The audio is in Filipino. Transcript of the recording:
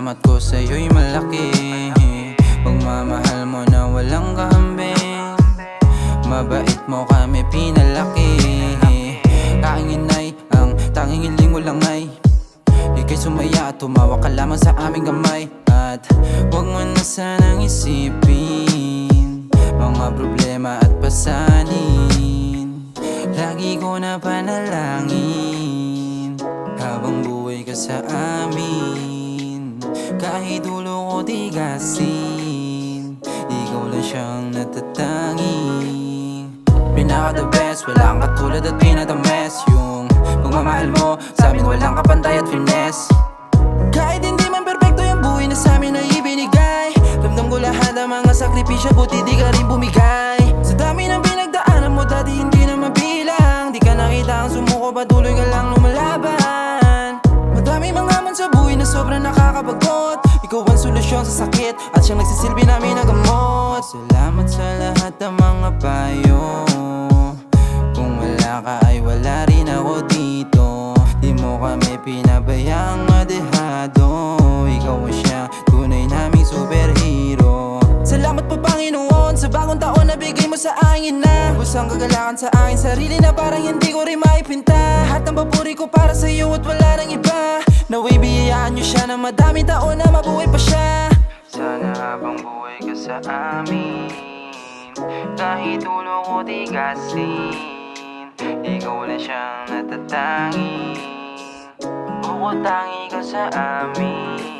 Salamat ko sa'yo'y malaki. Pagmamahal mo na walang kahambing. Mabait mo kami pinalaki. Kaingin ay ang tanging hiling mo lang ay ika'y sumaya at tumawa ka lamang sa aming gamay. At huwag mo na sanang isipin mga problema at pasanin. Lagi ko na panalangin habang buhay ka sa amin. Kahit ulo ko tigasin, ikaw lang siyang natatanging. Pinaka the best, wala kang katulad at pinatames. Yung pagmamahal mo sa amin walang kapantay at finesse. Kahit hindi man perfecto yung buhay na sa amin ay ibinigay. Ramdam ko lahat ang mga sakripisyo, buti di ka rin bumigay. Sa dami ng pinagdaanan mo dati hindi na mabilang. Di ka nakita ang sumuko, patuloy ka lang lumalaban. Madami mga man sa buhay na sobrang nakakabagot. Ikaw ang solusyon sa sakit at siyang nagsisilbi namin na gamot. Salamat sa lahat ng mga payo. Kung wala ka ay wala rin ako dito. Di mo kami pinabayaang madehado. Ikaw ang siya, tunay naming superhero. Salamat po Panginoon sa bagong taon na bigay mo sa akin na busang kagalakan sa aking sarili na parang hindi ko rin maipinta. Lahat ng papuri ko para sa iyo at wala nang iba. Naway biyayaan niyo siya na madami taon na mabuhay pa siya. Sana habang buhay ka sa amin, kahit ulo ko tigasin, ikaw lang siyang natatanging. Bukod tangi ka sa amin.